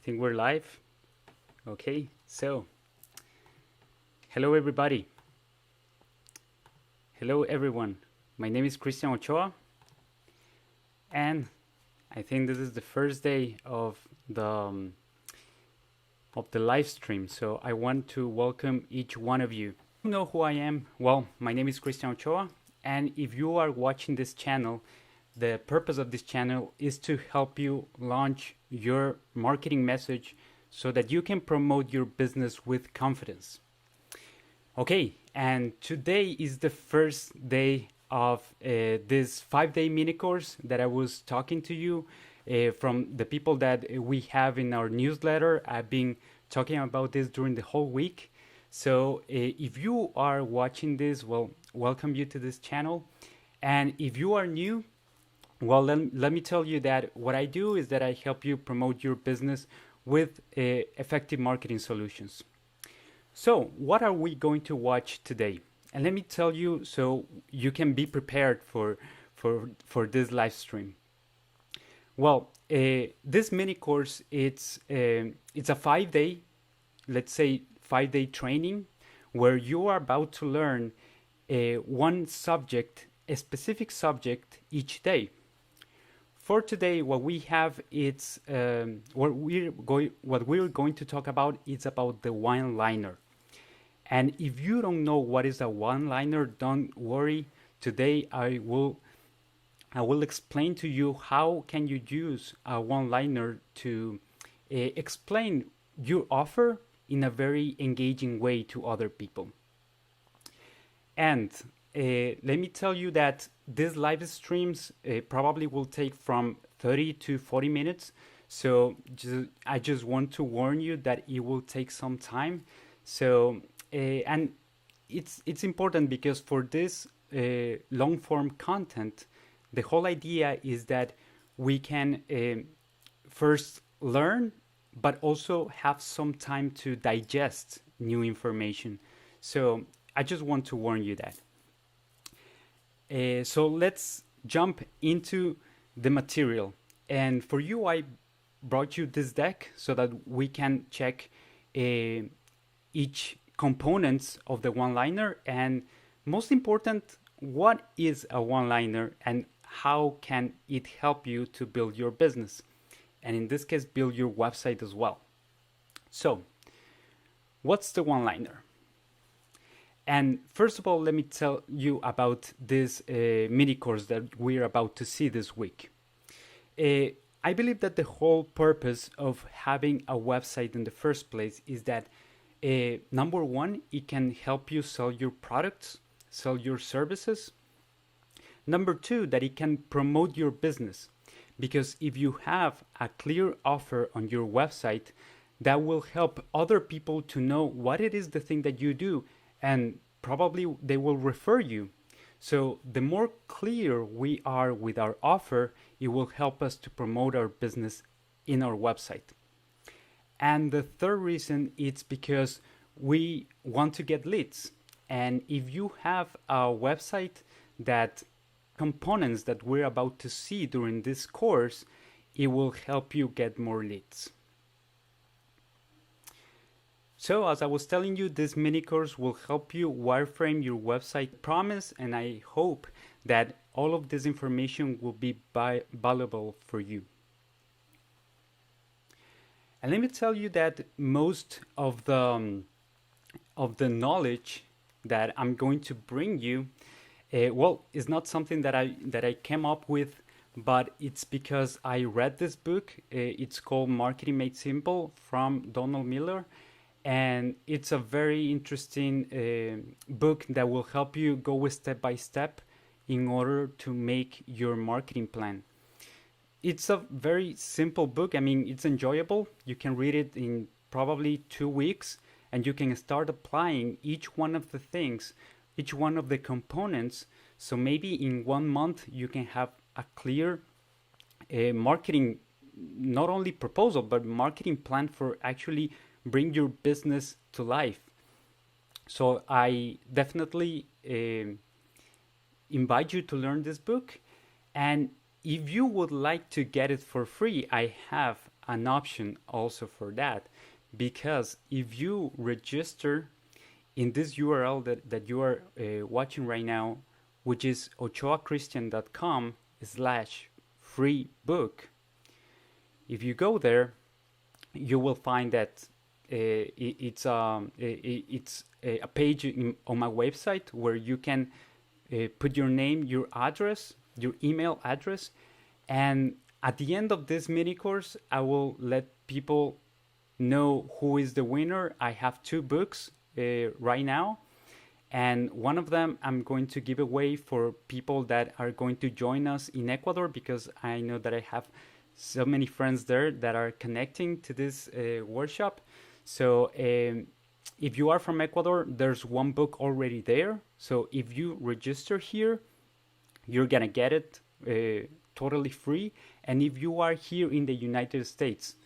think we're live. Okay, so hello everybody. Hello everyone. My name is Christian Ochoa, and I think this is the first day of the live stream. So I want to welcome each one of you. You know who I am? Well, my name is Christian Ochoa, and if you are watching this channel, the purpose of this channel is to help you launch your marketing message so that you can promote your business with confidence. Okay, and today is the first day of this 5-day mini course that I was talking to you from the people that we have in our newsletter. I've been talking about this during the whole week. So if you are watching this, well, welcome you to this channel. And if you are new, well, let me tell you that what I do is that I help you promote your business with effective marketing solutions. So what are we going to watch today? And let me tell you so you can be prepared for this live stream. Well, this mini course, it's a 5-day, let's say 5-day training where you are about to learn one subject, a specific subject each day. For today, what we have is what we're going to talk about is about the one-liner. And if you don't know what is a one-liner, don't worry. Today I will explain to you how can you use a one-liner to explain your offer in a very engaging way to other people. And let me tell you that these live streams probably will take from 30 to 40 minutes. So I just want to warn you that it will take some time. So and it's important because for this long form content, the whole idea is that we can first learn, but also have some time to digest new information. So I just want to warn you that. So let's jump into the material. And for you, I brought you this deck so that we can check each components of the one-liner, and most important, what is a one-liner and how can it help you to build your business, and in this case build your website as well. So what's the one-liner? And first of all, let me tell you about this mini course that we're about to see this week. I believe that the whole purpose of having a website in the first place is that number one, it can help you sell your products, sell your services. Number two, that it can promote your business. Because if you have a clear offer on your website, that will help other people to know what it is the thing that you do, and probably they will refer you. So the more clear we are with our offer, it will help us to promote our business in our website. And the third reason is because we want to get leads. And if you have a website that components that we're about to see during this course, it will help you get more leads. So as I was telling you, this mini course will help you wireframe your website. I promise, and I hope that all of this information will be valuable for you. And let me tell you that most of the knowledge that I'm going to bring you, is not something that I came up with, but it's because I read this book. It's called Marketing Made Simple from Donald Miller, and it's a very interesting book that will help you go step by step in order to make your marketing plan. It's a very simple book. I mean, it's enjoyable. You can read it in probably 2 weeks, and you can start applying each one of the things, each one of the components. So maybe in 1 month, you can have a clear marketing, not only proposal, but marketing plan for actually bring your business to life. So I definitely invite you to learn this book. And if you would like to get it for free, I have an option also for that, because if you register in this URL that you are watching right now, which is ochoachristian.com/free book, if you go there, you will find that it's a page on my website where you can put your name, your address, your email address, and at the end of this mini course, I will let people know who is the winner. I have 2 books right now, and one of them I'm going to give away for people that are going to join us in Ecuador, because I know that I have so many friends there that are connecting to this workshop. So if you are from Ecuador, there's 1 book already there. So if you register here, you're gonna get it totally free. And if you are here in the United States,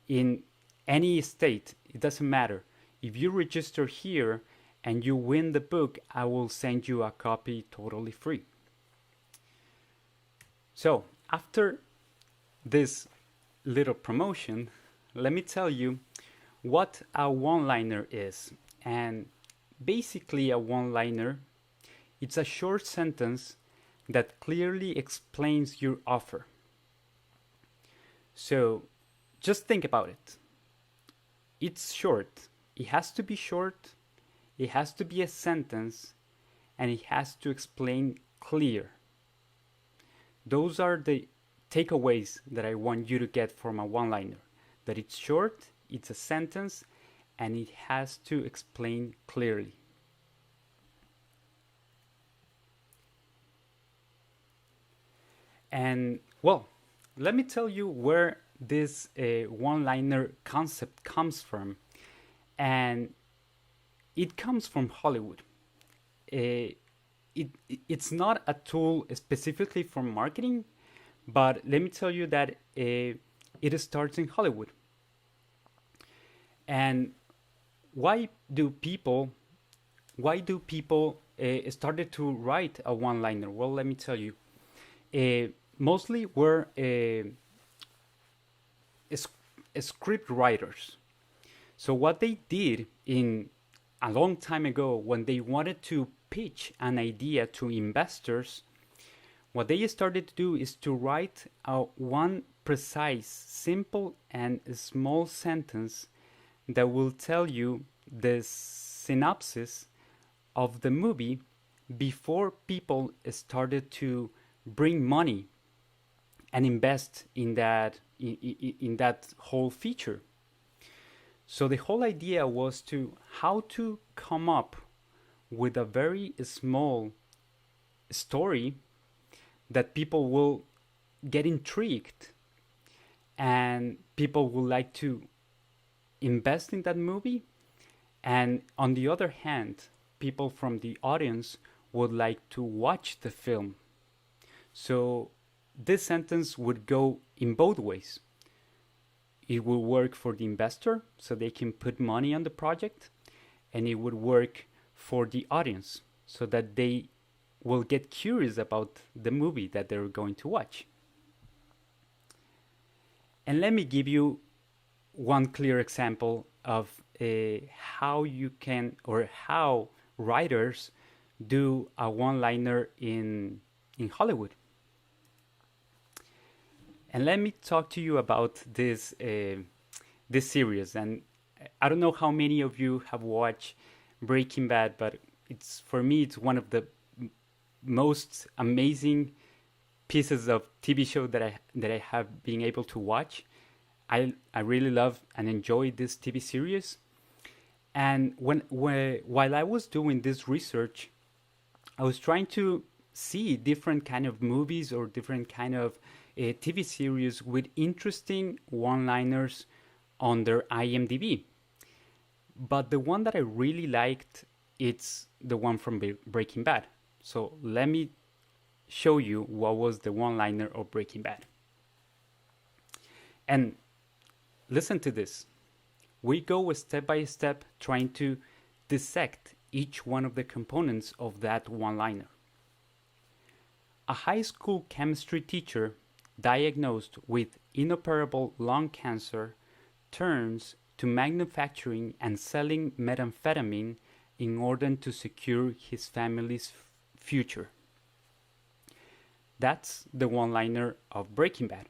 in any state, it doesn't matter. If you register here and you win the book, I will send you a copy totally free. So after this little promotion, let me tell you what a one-liner is. And basically a one-liner, it's a short sentence that clearly explains your offer. So just think about it. It's short. It has to be short, it has to be a sentence, and it has to explain clear. Those are the takeaways that I want you to get from a one-liner. That it's short, it's a sentence, and it has to explain clearly. And well, let me tell you where this one-liner concept comes from. And it comes from Hollywood. It's not a tool specifically for marketing, but let me tell you that it starts in Hollywood. And why do people started to write a one-liner? Well, let me tell you. Mostly were script writers. So what they did in a long time ago, when they wanted to pitch an idea to investors, what they started to do is to write one precise, simple, and small sentence that will tell you the synopsis of the movie before people started to bring money and invest in that whole feature. So the whole idea was how to come up with a very small story that people will get intrigued and people will like to invest in that movie. And on the other hand, people from the audience would like to watch the film. So this sentence would go in both ways. It will work for the investor so they can put money on the project, and it would work for the audience so that they will get curious about the movie that they're going to watch. And let me give you one clear example of how you can, or how writers do a one-liner in Hollywood. And let me talk to you about this series. And I don't know how many of you have watched Breaking Bad, but for me it's one of the most amazing pieces of TV show that I have been able to watch. I really love and enjoy this TV series. And while I was doing this research, I was trying to see different kind of movies or different kind of TV series with interesting one-liners on their IMDb. But the one that I really liked, it's the one from Breaking Bad. So let me show you what was the one-liner of Breaking Bad. And listen to this. We go step by step trying to dissect each one of the components of that one-liner. A high school chemistry teacher diagnosed with inoperable lung cancer turns to manufacturing and selling methamphetamine in order to secure his family's future. That's the one-liner of Breaking Bad.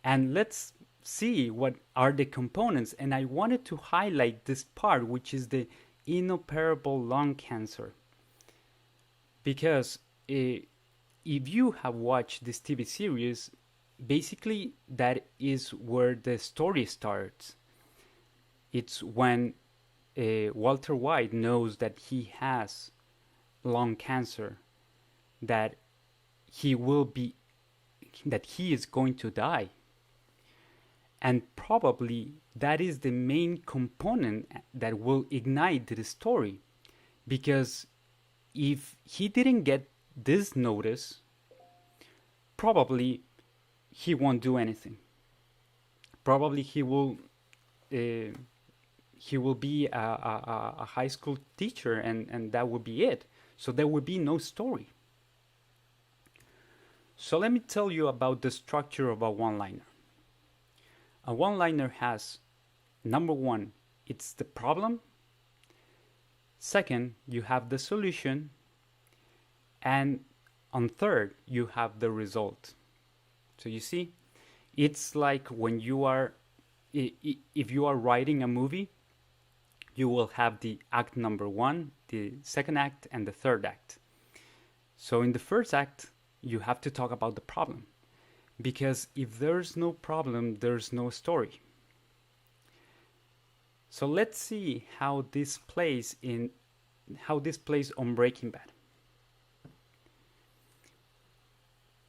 And let's see what are the components. And I wanted to highlight this part, which is the inoperable lung cancer. Because if you have watched this TV series, basically that is where the story starts. It's when Walter White knows that he has lung cancer, that he is going to die. And probably that is the main component that will ignite the story. Because if he didn't get this notice, probably he won't do anything. Probably he will be a high school teacher, and that would be it. So there would be no story. So let me tell you about the structure of a one-liner. A one-liner has, number one, it's the problem. Second, you have the solution. And on third, you have the result. So you see, it's like when you are, if you are writing a movie, you will have the act number one, the second act, and the third act. So in the first act, you have to talk about the problem. Because if there's no problem, there's no story. So let's see how this plays on Breaking Bad.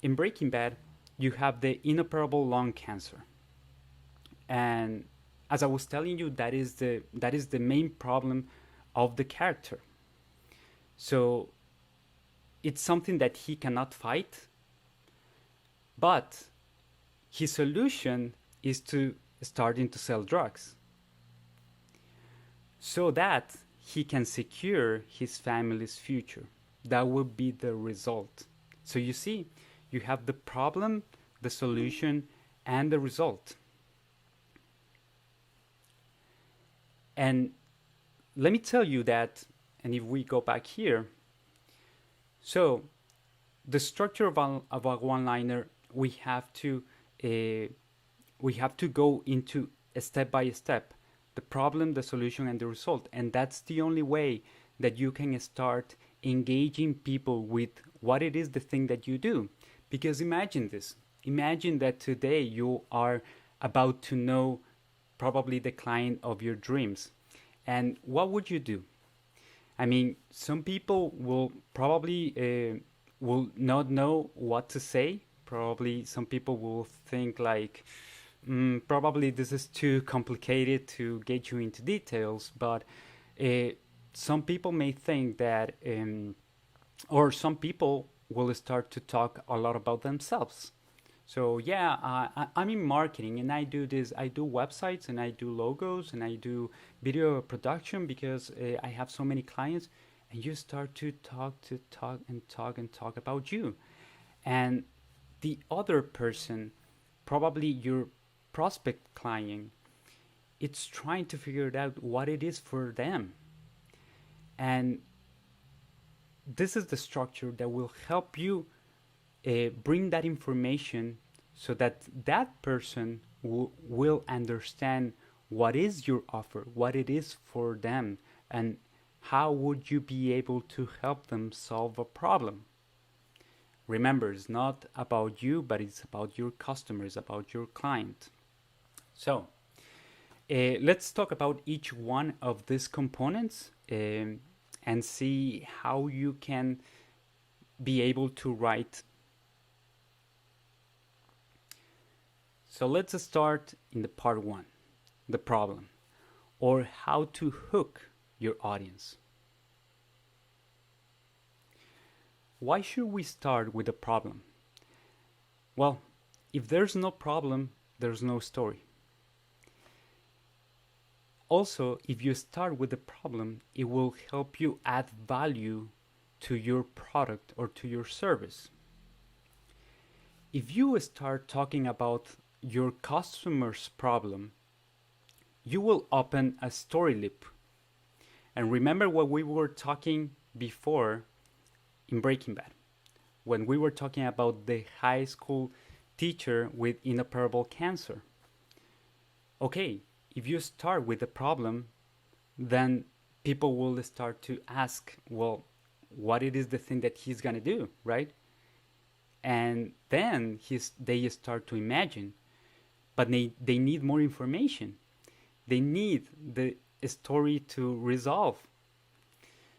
In Breaking Bad, you have the inoperable lung cancer. And as I was telling you, that is the main problem of the character. So it's something that he cannot fight. But his solution is to starting to sell drugs so that he can secure his family's future. That will be the result. So you see, you have the problem, the solution, and the result. And let me tell you that, and if we go back here, so the structure of a one-liner, we have to go into a step by step, the problem, the solution, and the result. And that's the only way that you can start engaging people with what it is the thing that you do. Because imagine this. Imagine that today you are about to know probably the client of your dreams. And what would you do? I mean, some people will probably will not know what to say. Probably some people will think like, probably this is too complicated to get you into details. But some people may think that, or some people will start to talk a lot about themselves. So yeah, I'm in marketing and I do this. I do websites and I do logos and I do video production because I have so many clients. And you start to talk about you. And the other person, probably your prospect client, it's trying to figure it out what it is for them. And this is the structure that will help you bring that information so that that person will understand what is your offer, what it is for them, and how would you be able to help them solve a problem. Remember, it's not about you, but it's about your customers, about your client. So let's talk about each one of these components and see how you can be able to write. So let's start in the part one, the problem, or how to hook your audience. Why should we start with a problem? Well, if there's no problem, there's no story. Also, if you start with the problem, it will help you add value to your product or to your service. If you start talking about your customer's problem, you will open a story loop. And remember what we were talking before in Breaking Bad, when we were talking about the high school teacher with inoperable cancer. Okay, if you start with the problem, then people will start to ask, well, what it is the thing that he's gonna do, right? And then they start to imagine, but they need more information. They need the story to resolve.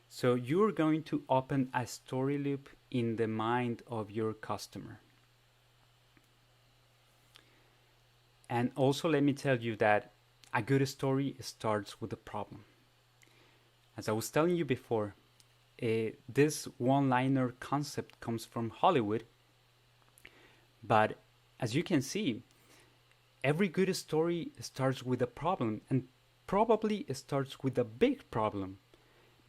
So you're going to open a story loop in the mind of your customer. And also let me tell you that a good story starts with a problem. As I was telling you before, this one-liner concept comes from Hollywood, but as you can see, every good story starts with a problem, and probably starts with a big problem.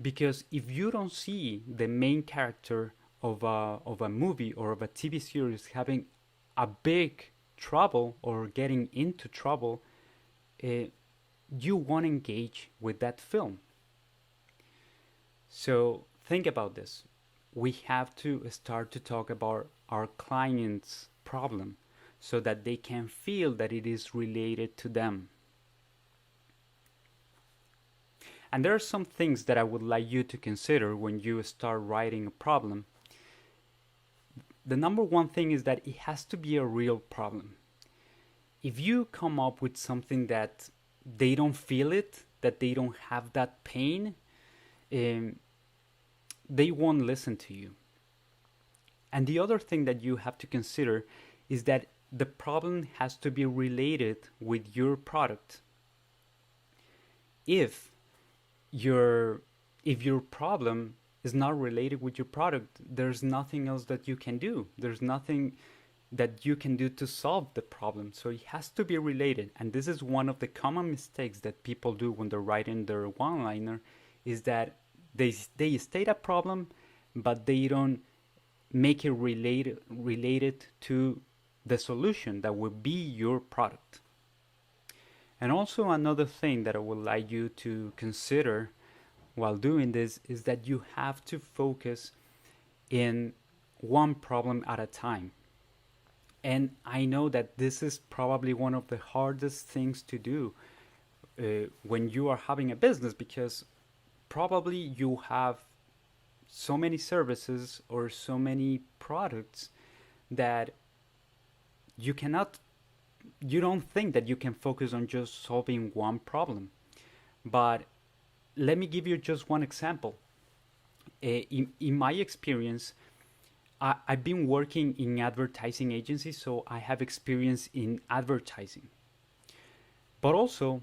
Because if you don't see the main character of a movie or of a TV series having a big trouble or getting into trouble, you won't engage with that film. So think about this. We have to start to talk about our client's problem so that they can feel that it is related to them. And there are some things that I would like you to consider when you start writing a problem. The number one thing is that it has to be a real problem. If you come up with something that they don't feel it, that they don't have that pain, they won't listen to you. And the other thing that you have to consider is that the problem has to be related with your product. If your problem is not related with your product, there's nothing else that you can do. There's nothing that you can do to solve the problem. So it has to be related. And this is one of the common mistakes that people do when they're writing their one-liner, is that they state a problem, but they don't make it related to the solution that will be your product. And also another thing that I would like you to consider while doing this is that you have to focus in one problem at a time. And I know that this is probably one of the hardest things to do when you are having a business, because probably you have so many services or so many products that you don't think that you can focus on just solving one problem. But let me give you just one example. In my experience, I've been working in advertising agencies, so I have experience in advertising. But also,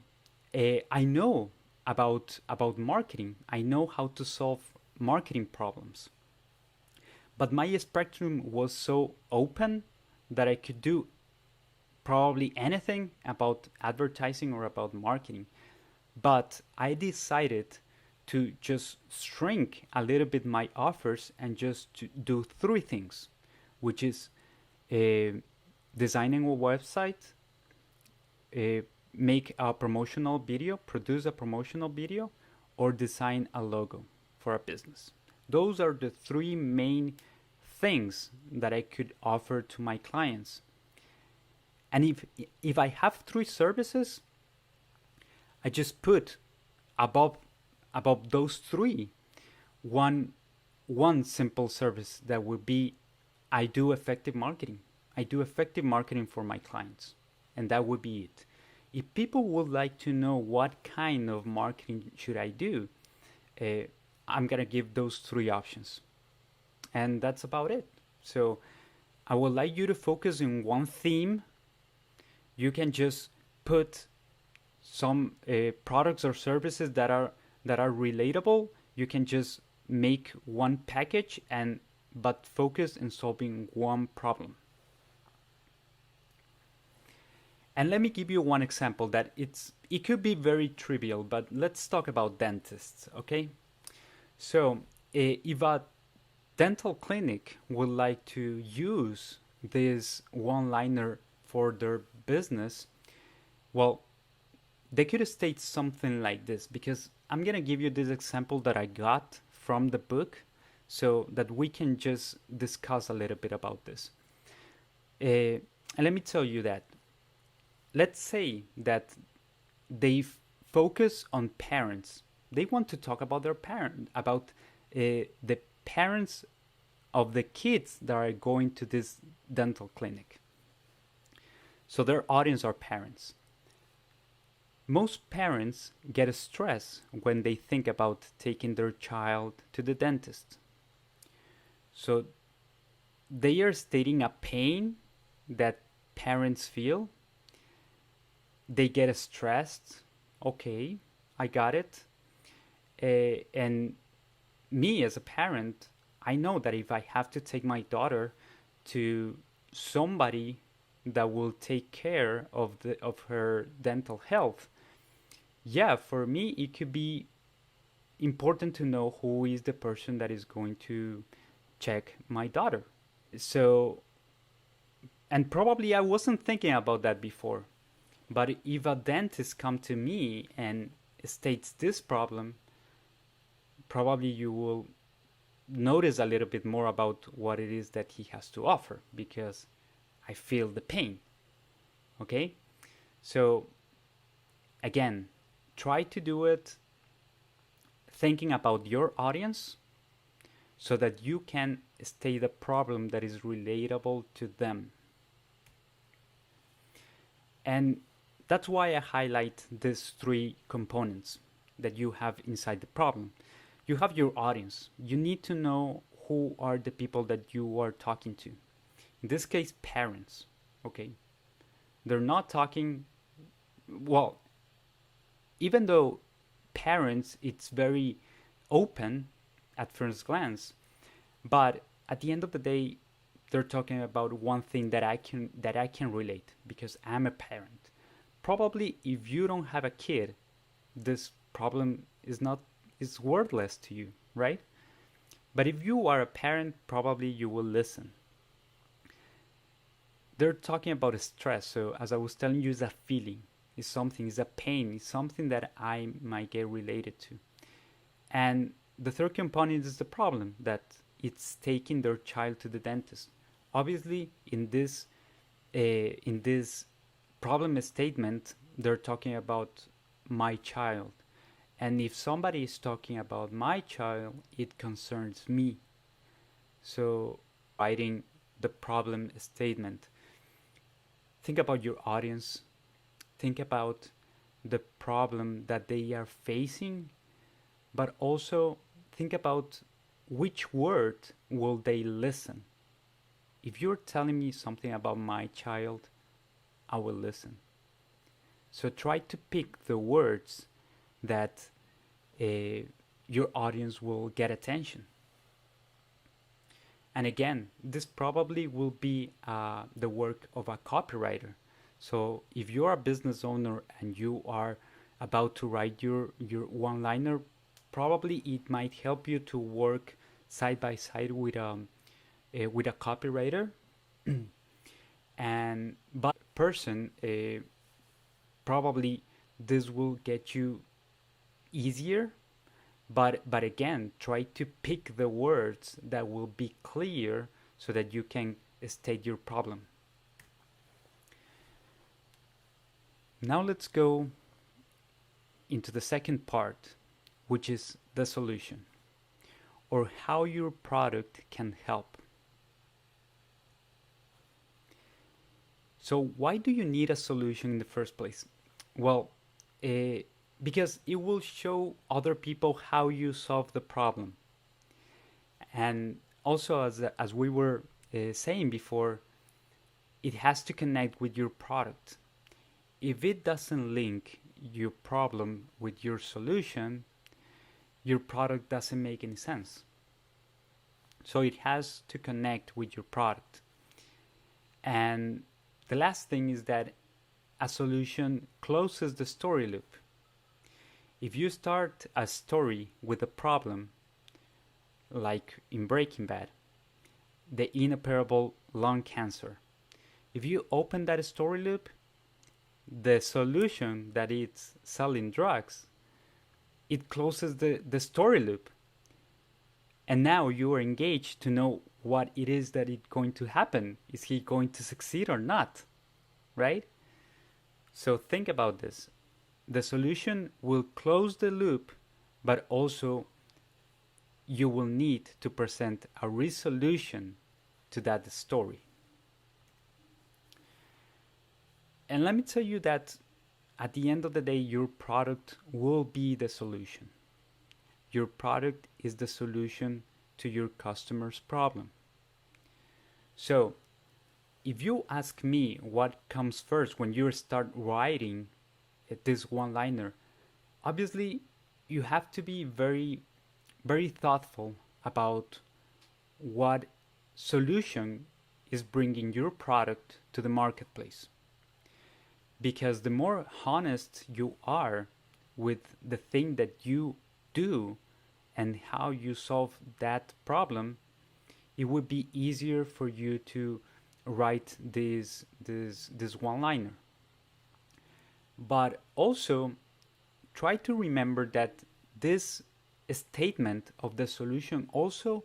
I know about marketing. I know how to solve marketing problems. But my spectrum was so open that I could do probably anything about advertising or about marketing. But I decided to just shrink a little bit my offers and just to do three things, which is designing a website, make a promotional video, produce a promotional video, or design a logo for a business. Those are the three main things that I could offer to my clients. And if I have three services, I just put above those three one simple service that would be, I do effective marketing. I do effective marketing for my clients, and that would be it. If people would like to know what kind of marketing should I do, I'm gonna give those three options, and that's about it. So I would like you to focus on one theme. You can just put some products or services that are relatable. You can just make one package but focus in solving one problem. And let me give you one example that it could be very trivial, but let's talk about dentists, okay? So if a dental clinic would like to use this one-liner for their business, well, they could state something like this, because I'm going to give you this example that I got from the book so that we can just discuss a little bit about this. And let me tell you that, let's say that they focus on parents. They want to talk about their parent, about the parents of the kids that are going to this dental clinic. So their audience are parents. Most parents get stressed when they think about taking their child to the dentist. So they are stating a pain that parents feel. They get stressed. Okay, I got it. And me as a parent, I know that if I have to take my daughter to somebody that will take care of her dental health, yeah, for me it could be important to know who is the person that is going to check my daughter. So, and probably I wasn't thinking about that before, but if a dentist come to me and states this problem, probably you will notice a little bit more about what it is that he has to offer, because I feel the pain. Okay? So again, try to do it thinking about your audience so that you can state a problem that is relatable to them. And that's why I highlight these three components that you have inside the problem. You have your audience. You need to know who are the people that you are talking to. In this case, parents. Okay? They're not talking, well, even though parents, it's very open at first glance, but at the end of the day, they're talking about one thing that I can relate, because I'm a parent. Probably if you don't have a kid, this problem is worthless to you, right? But if you are a parent, probably you will listen. They're talking about stress, so as I was telling you, it's a feeling, it's something, it's a pain, it's something that I might get related to. And the third component is the problem, that it's taking their child to the dentist. Obviously, in this problem statement, they're talking about my child. And if somebody is talking about my child, it concerns me. So, writing the problem statement, think about your audience, think about the problem that they are facing, but also think about which word will they listen. If you're telling me something about my child, I will listen. So try to pick the words that your audience will get attention. And again, this probably will be the work of a copywriter. So if you're a business owner and you are about to write your one-liner, probably it might help you to work side by side with a copywriter. And but person, probably this will get you easier, but again, try to pick the words that will be clear so that you can state your problem. Now let's go into the second part, which is the solution, or how your product can help. So why do you need a solution in the first place? Well, because it will show other people how you solve the problem. And also, as we were saying before, it has to connect with your product. If it doesn't link your problem with your solution, your product doesn't make any sense. So it has to connect with your product. And the last thing is that a solution closes the story loop. If you start a story with a problem, like in Breaking Bad, the inoperable lung cancer, if you open that story loop, the solution that it's selling drugs, it closes the story loop. And now you are engaged to know what it is that is going to happen. Is he going to succeed or not? Right? So think about this. The solution will close the loop, but also you will need to present a resolution to that story. And let me tell you that at the end of the day, your product will be the solution. Your product is the solution to your customer's problem. So, if you ask me what comes first when you start writing this one-liner, obviously you have to be very, very thoughtful about what solution is bringing your product to the marketplace. Because the more honest you are with the thing that you do and how you solve that problem, it would be easier for you to write this one-liner. But also try to remember that this statement of the solution also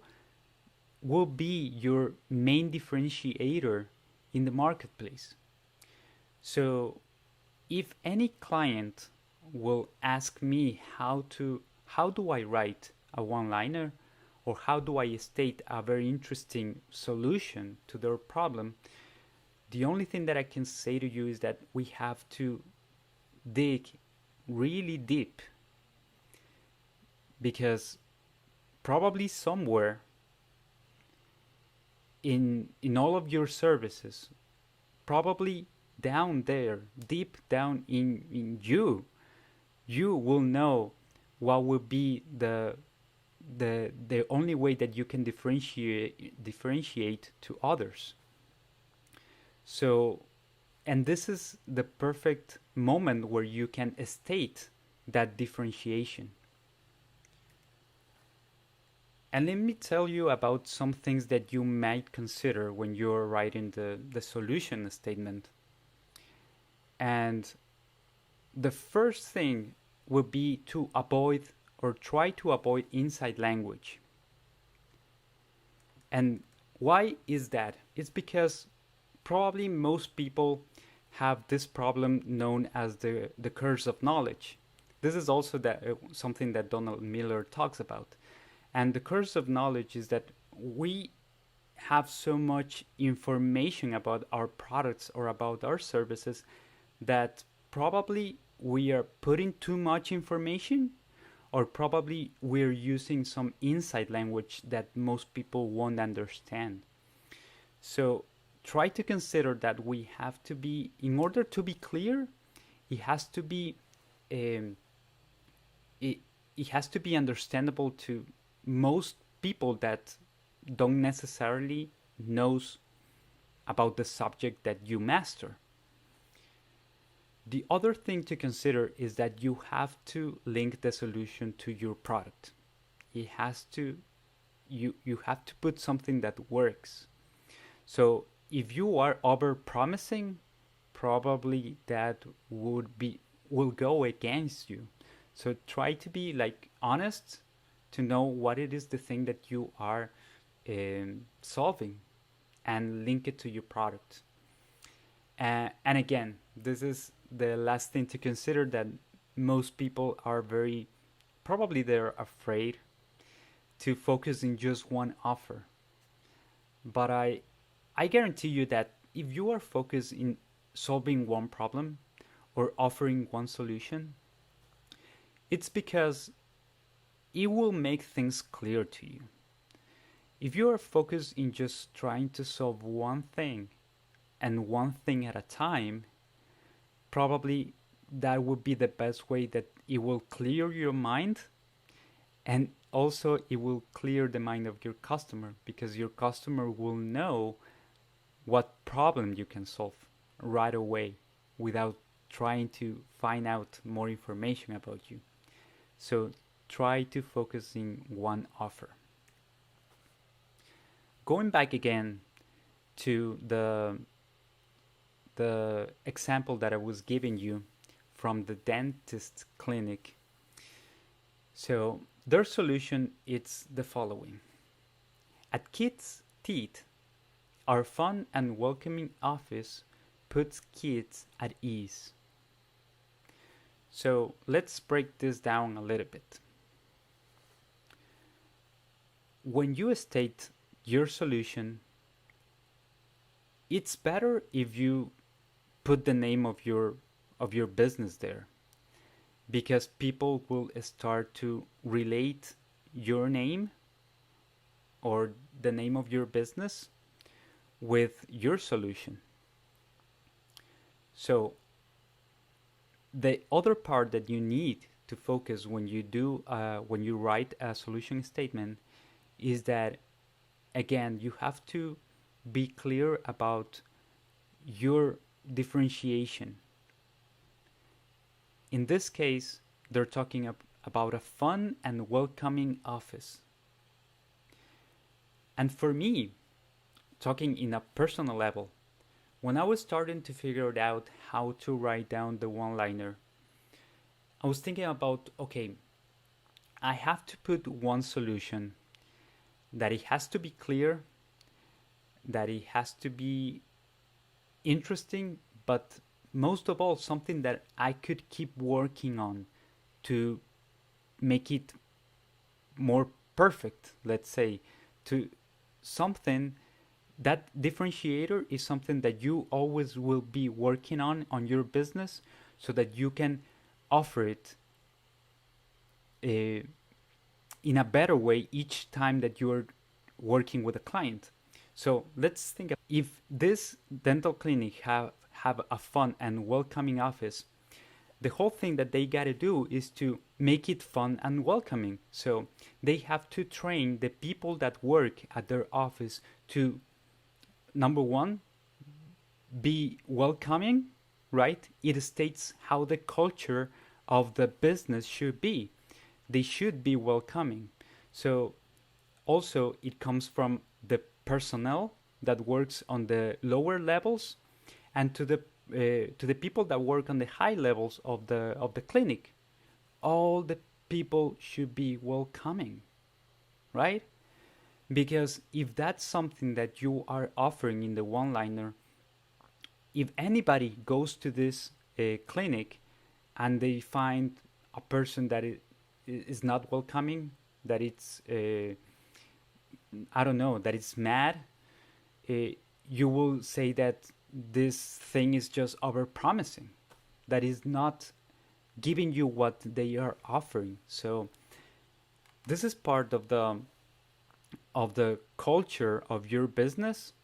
will be your main differentiator in the marketplace. So if any client will ask me how do I write a one-liner, or how do I state a very interesting solution to their problem, the only thing that I can say to you is that we have to dig really deep, because probably somewhere in all of your services, probably down there, deep down in you will know what will be the only way that you can differentiate to others. So, and this is the perfect moment where you can state that differentiation. And let me tell you about some things that you might consider when you're writing the solution statement. And the first thing would be to avoid or try to avoid inside language. And why is that? It's because probably most people have this problem known as the curse of knowledge. This is also something that Donald Miller talks about. And the curse of knowledge is that we have so much information about our products or about our services that probably we are putting too much information, or probably we're using some inside language that most people won't understand. So try to consider that we have to be, in order to be clear, it has to be it has to be understandable to most people that don't necessarily knows about the subject that you master. The other thing to consider is that you have to link the solution to your product. It has to, you have to put something that works. So if you are over promising, probably that will go against you. So try to be like honest, to know what it is the thing that you are solving, and link it to your product. And again, this is the last thing to consider, that most people are probably they're afraid to focus in just one offer. But I guarantee you that if you are focused in solving one problem or offering one solution, it's because it will make things clear to you. If you are focused in just trying to solve one thing and one thing at a time, probably that would be the best way that it will clear your mind, and also it will clear the mind of your customer, because your customer will know what problem you can solve right away without trying to find out more information about you. So try to focus in one offer. Going back again to the the example that I was giving you from the dentist clinic. So their solution is the following. At Kids Teeth, our fun and welcoming office puts kids at ease. So let's break this down a little bit. When you state your solution, it's better if you put the name of your business there, because people will start to relate your name or the name of your business with your solution. So the other part that you need to focus when you write a solution statement is that, again, you have to be clear about your differentiation. In this case, they're talking about a fun and welcoming office. And for me, talking in a personal level, when I was starting to figure out how to write down the one-liner, I was thinking about, okay, I have to put one solution, that it has to be clear, that it has to be interesting, but most of all, something that I could keep working on to make it more perfect, let's say, to something. That differentiator is something that you always will be working on your business, so that you can offer it in a better way each time that you're working with a client. So let's think of, if this dental clinic have a fun and welcoming office, the whole thing that they got to do is to make it fun and welcoming. So they have to train the people that work at their office to, number one, be welcoming, right? It states how the culture of the business should be. They should be welcoming. So also it comes from the personnel that works on the lower levels, and to the people that work on the high levels of the clinic. All the people should be welcoming, right? Because if that's something that you are offering in the one-liner, if anybody goes to this clinic and they find a person that is not welcoming, that it's I don't know, that it's mad, you will say that this thing is just over promising, that is not giving you what they are offering. So this is part of the culture of your business,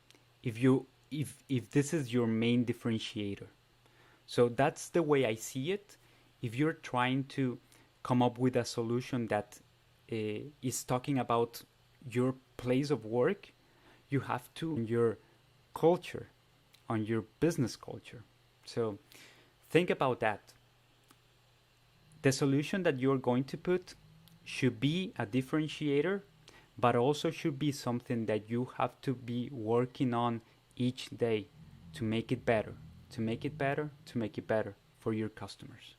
if this is your main differentiator. So that's the way I see it. If you're trying to come up with a solution that is talking about your place of work, you have to on your culture, on your business culture. So think about that. The solution that you're going to put should be a differentiator, but also should be something that you have to be working on each day to make it better, to make it better, to make it better for your customers.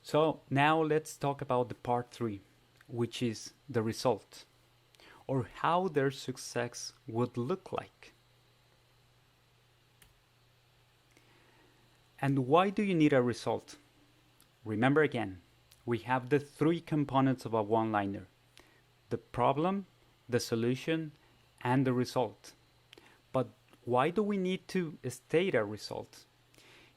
So now let's talk about the part 3, which is the result, or how their success would look like. And why do you need a result? Remember again, we have the 3 components of a one-liner: the problem, the solution, and the result. But why do we need to state a result?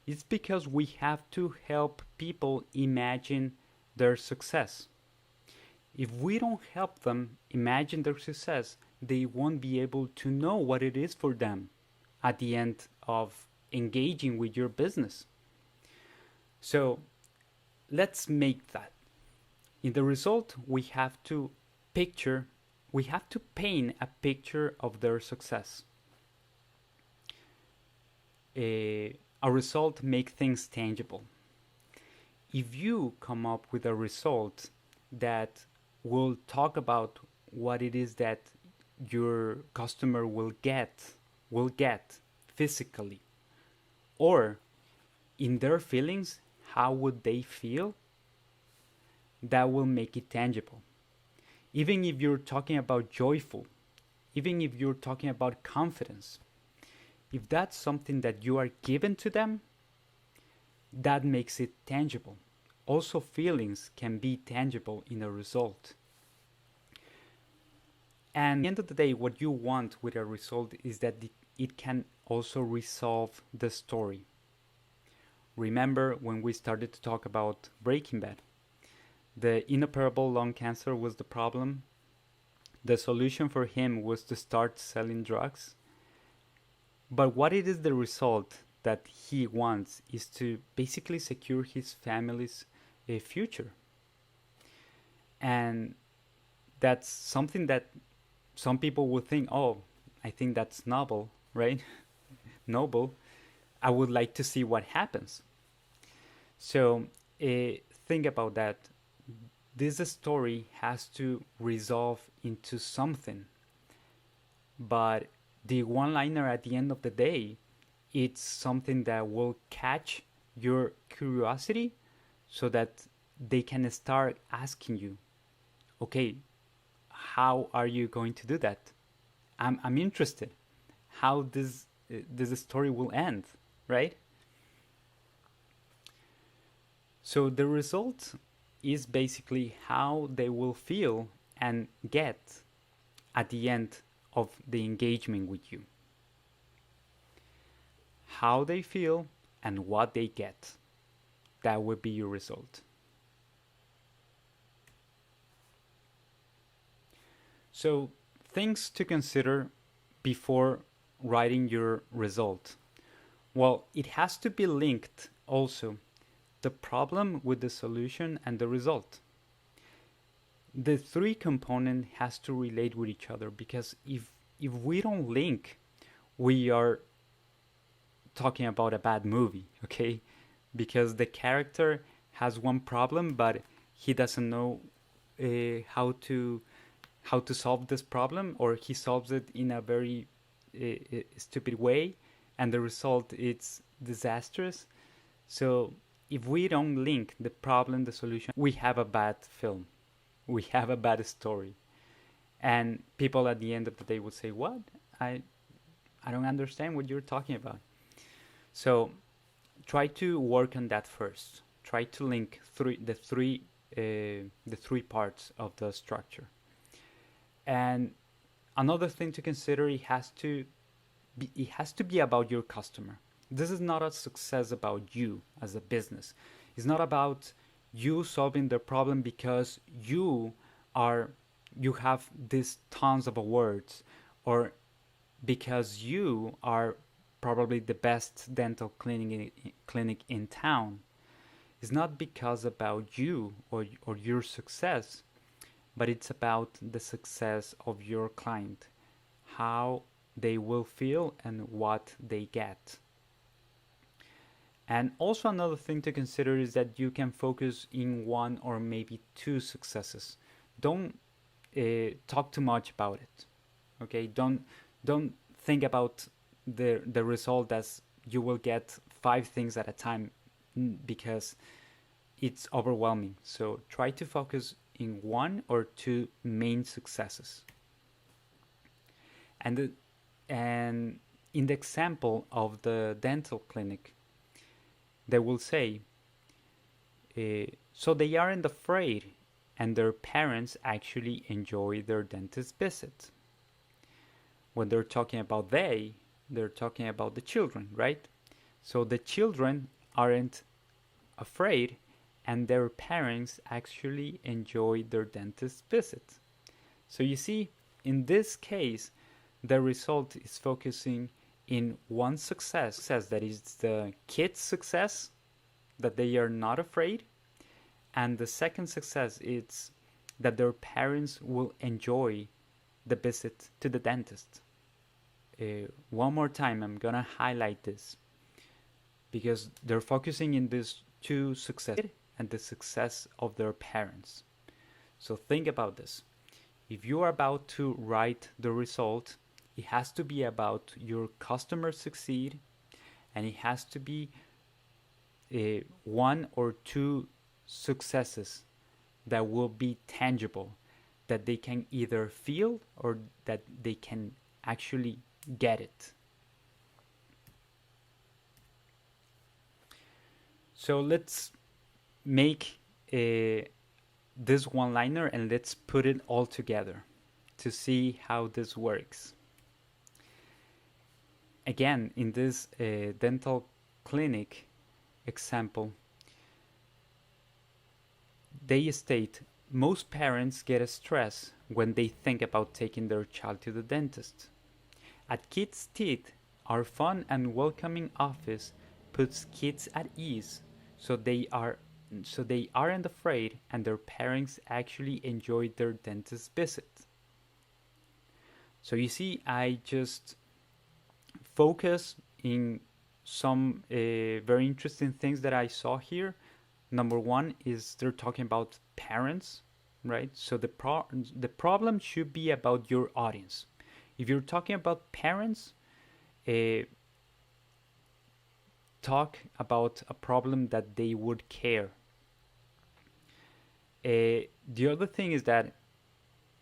It's because we have to help people imagine their success. If we don't help them imagine their success, they won't be able to know what it is for them at the end of engaging with your business. So let's make that. In the result, we have to paint a picture of their success. A result makes things tangible. If you come up with a result that will talk about what it is that your customer will get will get physically, or in their feelings, how would they feel, that will make it tangible. Even if you're talking about joyful, even if you're talking about confidence, if that's something that you are given to them, that makes it tangible. Also, feelings can be tangible in a result. And at the end of the day, what you want with a result is that it can also resolve the story. Remember when we started to talk about Breaking Bad? The inoperable lung cancer was the problem. The solution for him was to start selling drugs. But what it is the result that he wants is to basically secure his family's future. And that's something that some people would think, oh, I think that's noble, right? Noble. I would like to see what happens. So think about that. This story has to resolve into something. But the one-liner at the end of the day, it's something that will catch your curiosity so that they can start asking you, okay, how are you going to do that? I'm interested. How this story will end, right? So the result is basically how they will feel and get at the end of the engagement with you. How they feel and what they get. That would be your result. So, things to consider before writing your result. Well, it has to be linked also, the problem with the solution and the result. The three component has to relate with each other, because if we don't link, we are talking about a bad movie, okay? Because the character has one problem, but he doesn't know how to solve this problem, or he solves it in a very stupid way, and the result is disastrous. So if we don't link the problem, the solution, we have a bad film. We have a bad story. And people at the end of the day would say, what? I don't understand what you're talking about. So try to work on that first. Try to link the three parts of the structure. And another thing to consider, it has to be about your customer. This is not a success about you as a business. It's not about you solving the problem because you have these tons of awards, or because you are probably the best dental clinic in town. It's not because about you or your success, but it's about the success of your client, how they will feel and what they get. And also another thing to consider is that you can focus in one or maybe two successes. Don't talk too much about it. Okay, don't think about the result as you will get 5 things at a time, because it's overwhelming. So try to focus in 1 or 2 main successes. And in the example of the dental clinic, they will say, so they aren't afraid, and their parents actually enjoy their dentist visit. When they're talking about they're talking about the children, right? So the children aren't afraid, and their parents actually enjoy their dentist visit. So you see, in this case, the result is focusing in one success, that is the kid's success, that they are not afraid, and the second success is that their parents will enjoy the visit to the dentist. One more time, I'm gonna highlight this, because they're focusing in these two successes and the success of their parents. So think about this. If you are about to write the result, It has to be about your customers succeed, and it has to be one or two successes that will be tangible, that they can either feel or that they can actually get it. So let's make this one-liner and let's put it all together to see how this works. Again, in this dental clinic example, they state most parents get a stress when they think about taking their child to the dentist. At Kids Teeth, our fun and welcoming office puts kids at ease so they aren't afraid and their parents actually enjoy their dentist visit. So you see, I just focus in some very interesting things that I saw here. Number one is they're talking about parents, right? So the problem should be about your audience. If you're talking about parents, talk about a problem that they would care. The other thing is that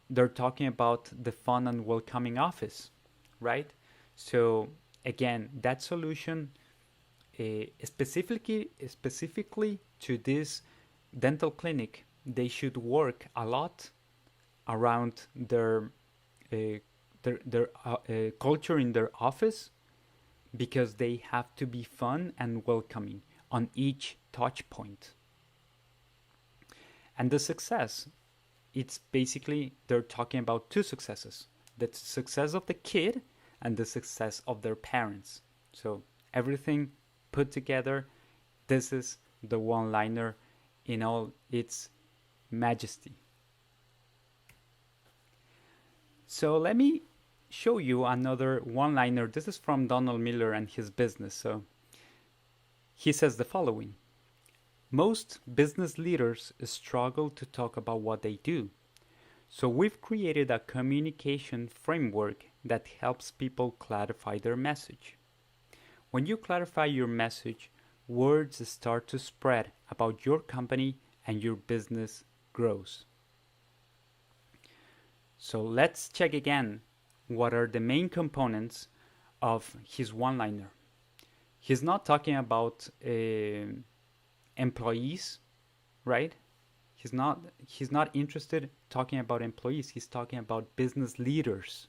they're talking about the fun and welcoming office, right? So again, that solution specifically to this dental clinic, they should work a lot around their culture in their office, because they have to be fun and welcoming on each touch point. And the success, it's basically they're talking about two successes: the success of the kid and the success of their parents. So everything put together, this is the one-liner in all its majesty. So let me show you another one-liner. This is from Donald Miller and his business. So he says the following: most business leaders struggle to talk about what they do. So we've created a communication framework that helps people clarify their message. When you clarify your message, words start to spread about your company and your business grows. So let's check again what are the main components of his one-liner. He's not talking about employees, right? He's not interested talking about employees. He's talking about business leaders.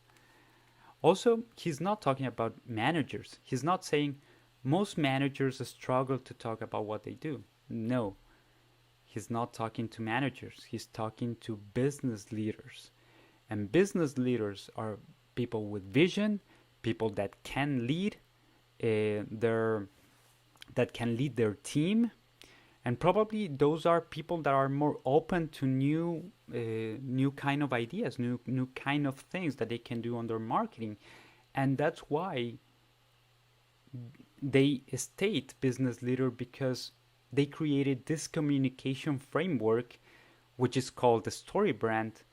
Also, he's not talking about managers. He's not saying most managers struggle to talk about what they do. No, he's not talking to managers. He's talking to business leaders. And business leaders are people with vision, people that can lead their team, and probably those are people that are more open to new kind of ideas, new kind of things that they can do on their marketing. And that's why they state business leader, because they created this communication framework, which is called the story brand,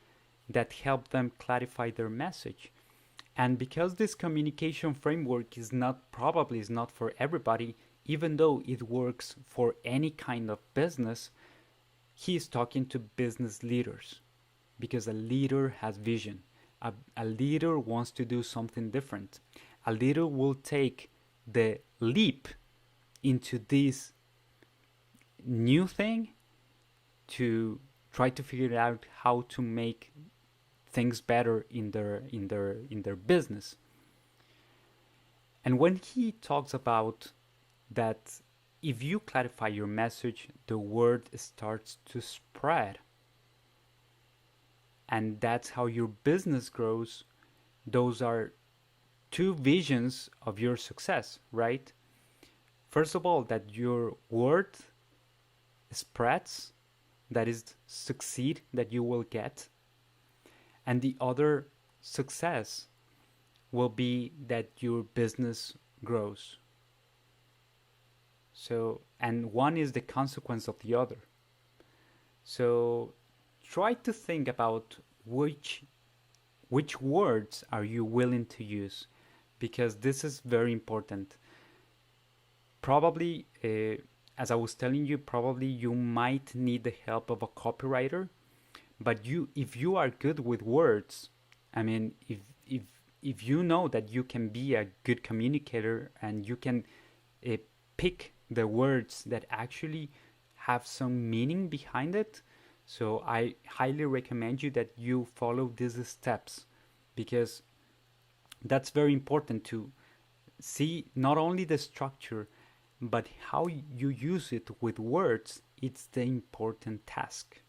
that helped them clarify their message. And because this communication framework is not for everybody, even though it works for any kind of business, he is talking to business leaders, because a leader has vision. A leader wants to do something different. A leader will take the leap into this new thing to try to figure out how to make things better in their business. And when he talks about that, if you clarify your message, the word starts to spread, and that's how your business grows. Those are two visions of your success, right? First of all, that your word spreads, that is succeed that you will get. And the other success will be that your business grows. So, and one is the consequence of the other. So try to think about which which words are you willing to use? Because this is very important. Probably, as I was telling you, probably you might need the help of a copywriter. But if you are good with words, I mean, if you know that you can be a good communicator and you can uh, pick the words that actually have some meaning behind it, so I highly recommend you that you follow these steps, because that's very important to see not only the structure but how you use it with words. It's the important task.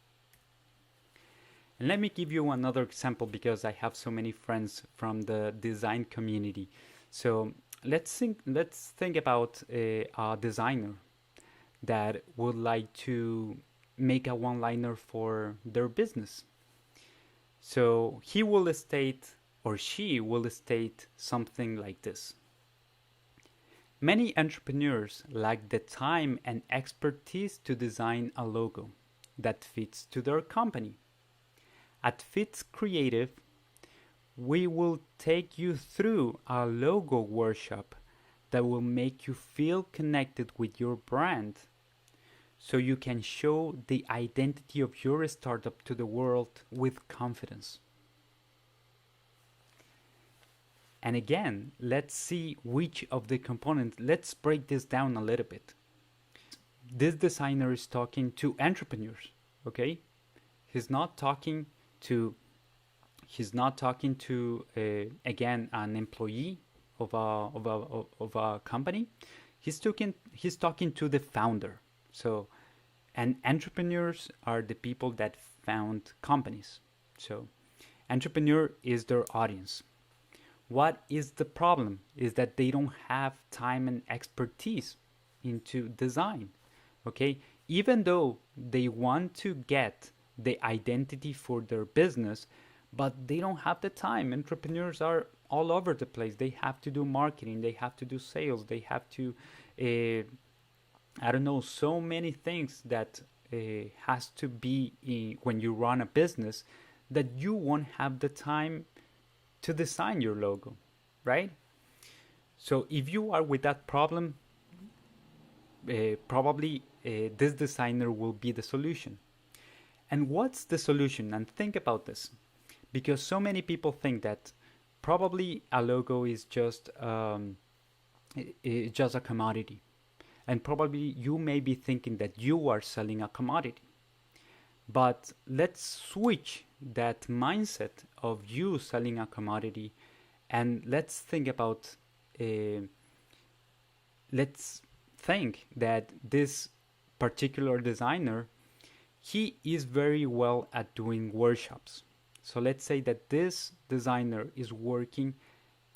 And let me give you another example, because I have so many friends from the design community. So let's think about a designer that would like to make a one-liner for their business. So he will state, or she will state, something like this: many entrepreneurs lack the time and expertise to design a logo that fits to their company. At Fits Creative, we will take you through a logo workshop that will make you feel connected with your brand, so you can show the identity of your startup to the world with confidence. And again, let's see which of the components. Let's break this down a little bit. This designer is talking to entrepreneurs, okay? He's not talking to again, an employee of a company. He's talking to the founder. So, and entrepreneurs are the people that found companies. So entrepreneur is their audience. What is the problem? Is that they don't have time and expertise into design. Okay, even though they want to get the identity for their business, but they don't have the time. Entrepreneurs are all over the place. They have to do marketing, they have to do sales, they have to I don't know, so many things that has to be when you run a business, that you won't have the time to design your logo, right? So if you are with that problem, probably this designer will be the solution. And what's the solution? And think about this, because so many people think that probably a logo is just a commodity, and probably you may be thinking that you are selling a commodity. But let's switch that mindset of you selling a commodity, and let's think that this particular designer, he is very well at doing workshops. So let's say that this designer is working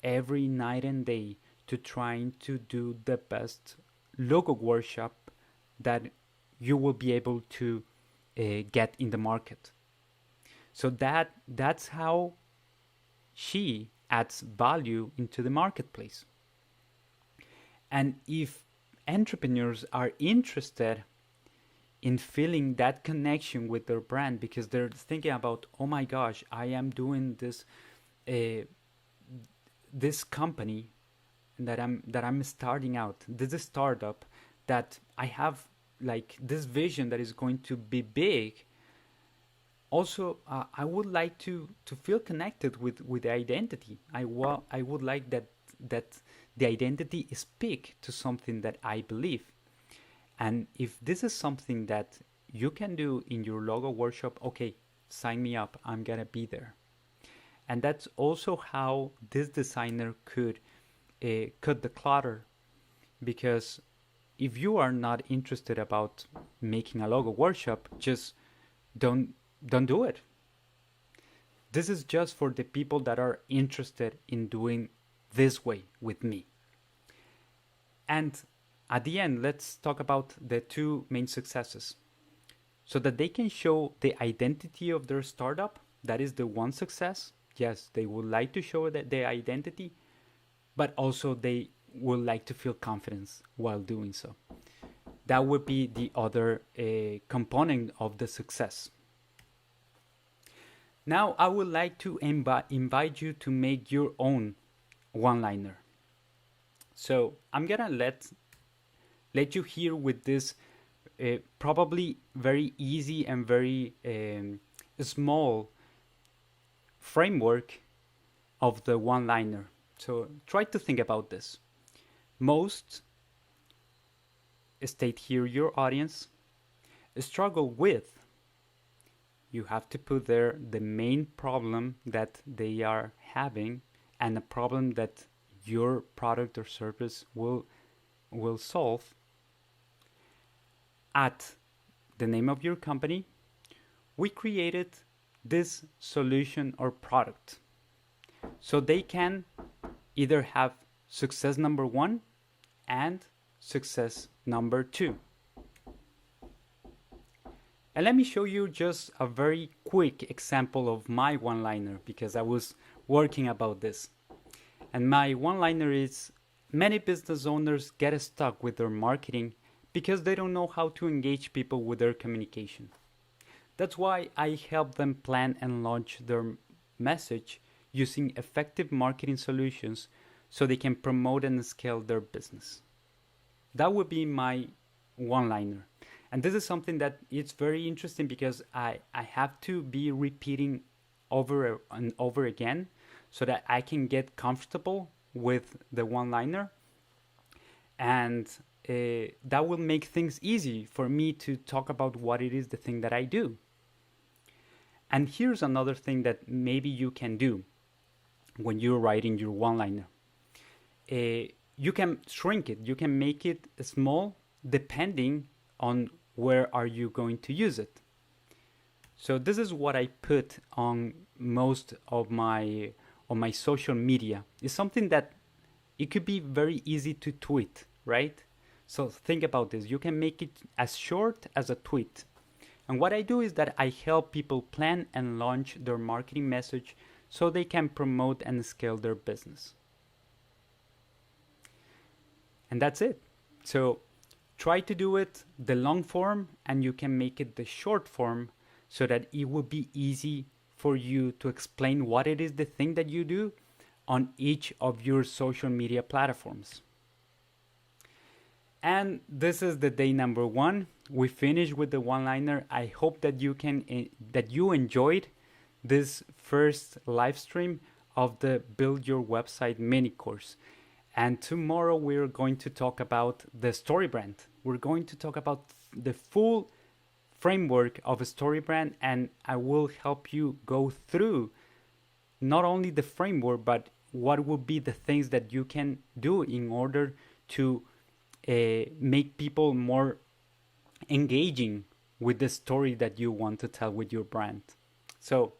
every night and day to trying to do the best logo workshop that you will be able to get in the market. So that's how she adds value into the marketplace. And if entrepreneurs are interested in feeling that connection with their brand, because they're thinking about, oh my gosh, I am doing this company that I'm starting out, this is startup, that I have like this vision that is going to be big. Also, I would like to feel connected with the identity. I would like that the identity is speak to something that I believe. And if this is something that you can do in your logo workshop, okay, sign me up, I'm gonna be there. And that's also how this designer could cut the clutter, because if you are not interested about making a logo workshop, just don't do it. This is just for the people that are interested in doing this way with me. And at the end, let's talk about the two main successes, so that they can show the identity of their startup. That is the one success. Yes, they would like to show that their identity, but also they would like to feel confidence while doing so. That would be the other component of the success. Now I would like to invite you to make your own one-liner. So I'm gonna let you hear with this probably very easy and very small framework of the one-liner. So try to think about this. Most, state here your audience, struggle with. You have to put there the main problem that they are having and a problem that your product or service will solve. At the name of your company, we created this solution or product. So they can either have success number 1 and success number 2. And let me show you just a very quick example of my one-liner because I was working about this. And my one-liner is, many business owners get stuck with their marketing because they don't know how to engage people with their communication. That's why I help them plan and launch their message using effective marketing solutions so they can promote and scale their business. That would be my one-liner. And this is something that it's very interesting because I have to be repeating over and over again so that I can get comfortable with the one-liner. And that will make things easy for me to talk about what it is the thing that I do. And here's another thing that maybe you can do when you're writing your one-liner. You can shrink it. You can make it small depending on where are you going to use it. So this is what I put on most of my social media. It's something that it could be very easy to tweet, right? So think about this. You can make it as short as a tweet. And what I do is that I help people plan and launch their marketing message so they can promote and scale their business. And that's it. So try to do it the long form and you can make it the short form so that it will be easy for you to explain what it is the thing that you do on each of your social media platforms. And this is the day number 1. We finished with the one-liner. I hope that you enjoyed this first live stream of the Build Your Website mini course. And tomorrow we're going to talk about the StoryBrand. We're going to talk about the full framework of a StoryBrand, and I will help you go through not only the framework, but what would be the things that you can do in order to make people more engaging with the story that you want to tell with your brand. So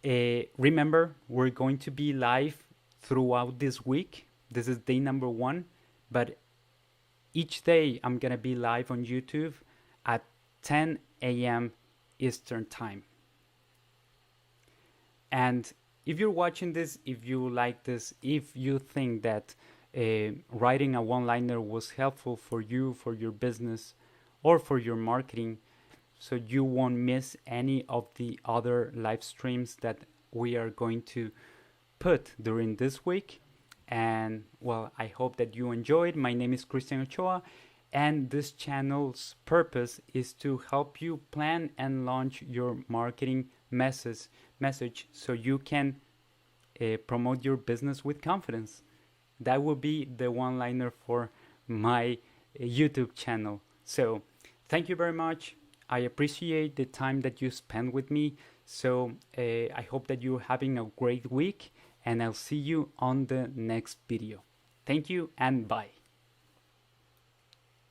remember, we're going to be live throughout this week. This is day number 1, but each day I'm gonna be live on YouTube at 10 a.m. Eastern time. And if you're watching this, if you like this, if you think that writing a one-liner was helpful for you, for your business, or for your marketing, so you won't miss any of the other live streams that we are going to put during this week. And well, I hope that you enjoyed. My name is Christian Ochoa, and this channel's purpose is to help you plan and launch your marketing message so you can promote your business with confidence. That will be the one-liner for my YouTube channel. So thank you very much. I appreciate the time that you spend with me. So I hope that you're having a great week, and I'll see you on the next video. Thank you and bye.